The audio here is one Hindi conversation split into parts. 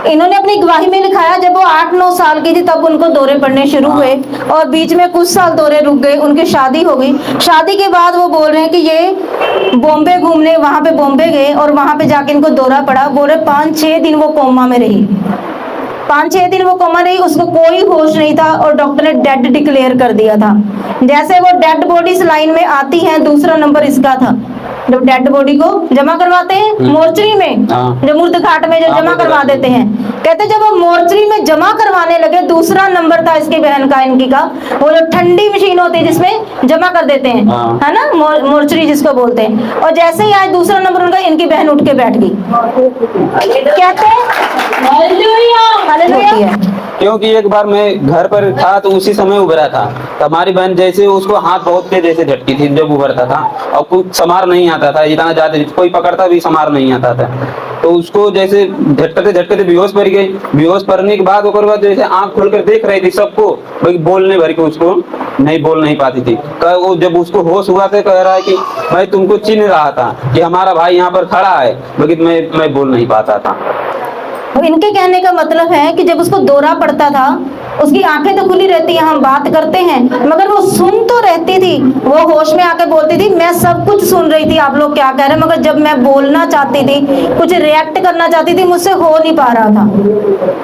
इन्होंने अपनी गवाही में लिखाया जब वो 8-9 साल की थी तब उनको दौरे पड़ने शुरू हुए और बीच में कुछ साल दौरे रुक गए, उनकी शादी हो गई। शादी के बाद वो बोल रहे हैं कि ये बॉम्बे घूमने वहां पे बॉम्बे गए और वहां पे जाके इनको दौरा पड़ा। बोल रहे 5-6 दिन वो कोमा में रही, 5-6 दिन वो कोमा रही, उसको कोई होश नहीं था और डॉक्टर ने डेड डिक्लेयर कर दिया था। जैसे वो डेड बॉडी इस लाइन में आती है, दूसरा नंबर इसका था। जब डेड बॉडी को जमा करवाते हैं मोर्चरी में, जब मुर्द घाट में जब जमा करवा देते हैं, कहते जब वो मोर्चरी में जमा करवाने लगे, दूसरा नंबर था इसकी बहन का, इनकी का, वो जो ठंडी मशीन होती है जिसमें जमा कर देते हैं, है ना, मोर्चरी जिसको बोलते हैं। और जैसे ही आज दूसरा नंबर उनका, इनकी बहन उठ के बैठ गई, कहते हैं हालेलुया। क्योंकि एक बार मैं घर पर था तो उसी समय उभरा था, तो हमारी बहन जैसे उसको हाथ बहुत तेज जैसे झटकी थी जब उभरता था, और कुछ समार नहीं आता था, इतना ज्यादा कोई पकड़ता भी समार नहीं आता था, तो उसको जैसे झटकते झटकते बेहोश पड़ गई। बेहोश पड़ने के बाद जैसे आंख खोलकर देख रही थी सबको, बोलने भर के उसको नहीं बोल नहीं पाती थी। वो जब उसको होश हुआ तो कह रहा है कि मैं तुमको चिन्ह रहा था कि हमारा भाई यहाँ पर खड़ा है, लेकिन मैं बोल नहीं पाता था। इनके कहने का मतलब है कि जब उसको दौरा पड़ता था, उसकी आंखें तो खुली रहती है, हम बात करते हैं, मगर वो सुन तो रहती थी, वो होश में आके बोलती थी, मैं सब कुछ सुन रही थी आप लोग क्या कह रहे हैं, मगर जब मैं बोलना चाहती थी, कुछ रिएक्ट करना चाहती थी, मुझसे हो नहीं पा रहा था,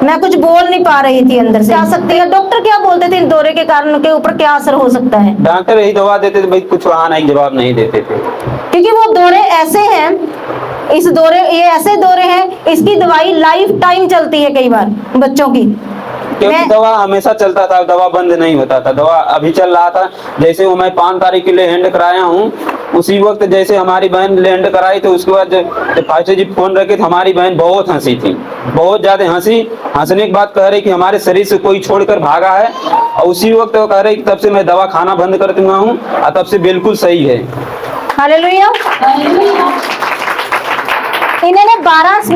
मैं कुछ बोल नहीं पा रही थी अंदर से। आ सकती है डॉक्टर क्या बोलते थे इन दौरे के कारण के ऊपर क्या असर हो सकता है? डॉक्टर यही दवा देते थे भाई, कुछ वहां नहीं जवाब नहीं देते थे, क्योंकि वो दौरे ऐसे हैं, ये ऐसे दौरे हैं, इसकी दवाई लाइफ टाइम चलती है कई बार बच्चों की, क्योंकि दवा हमेशा चलता था, दवा बंद नहीं होता था, दवा अभी चल रहा था। जैसे वो मैं 5 तारीख के लिए हैंड कराया हूँ, उसी वक्त जैसे हमारी बहन लैंड कराई तो उसके बाद जब फाइटर जी फोन रखे तो हमारी बहन बहुत हंसी थी, बहुत ज्यादा हंसने के बाद कह रही कि हमारे शरीर से कोई छोड़कर भागा है, और उसी वक्त वो कह रही कि तब से मैं दवा खाना बंद कर दूंगा हूँ और तब से बिल्कुल सही है। हालेलुया। इन्होंने 12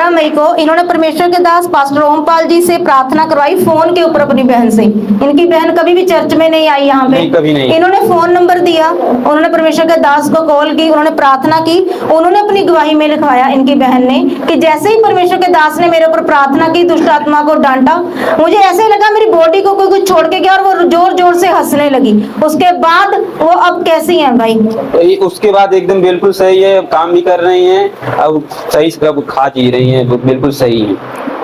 मई को इन्होंने परमेश्वर के दास पास्टर ओमपाल जी से प्रार्थना करवाई फोन के ऊपर अपनी बहन से। इनकी बहन कभी भी चर्च में नहीं आई यहाँ पे, कभी नहीं। इन्होंने फोन नंबर दिया, उन्होंने परमेश्वर के दास को कॉल की, उन्होंने प्रार्थना की, उन्होंने अपनी गवाही में लिखवाया इनकी बहन ने कि जैसे ही परमेश्वर के दास ने मेरे ऊपर प्रार्थना की, दुष्ट आत्मा को डांटा, मुझे ऐसे लगा मेरी बॉडी को कोई कुछ छोड़ के गया और वो जोर जोर से हंसने लगी। उसके बाद वो अब कैसी है भाई? उसके बाद एकदम बिल्कुल सही है, काम भी कर रही है, अब सही से खा पी रही है, बिल्कुल सही है।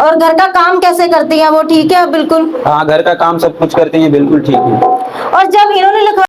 और घर का काम कैसे करती है वो? ठीक है बिल्कुल, हाँ घर का काम सब कुछ करती है, बिल्कुल ठीक है। और जब इन्होंने लिखा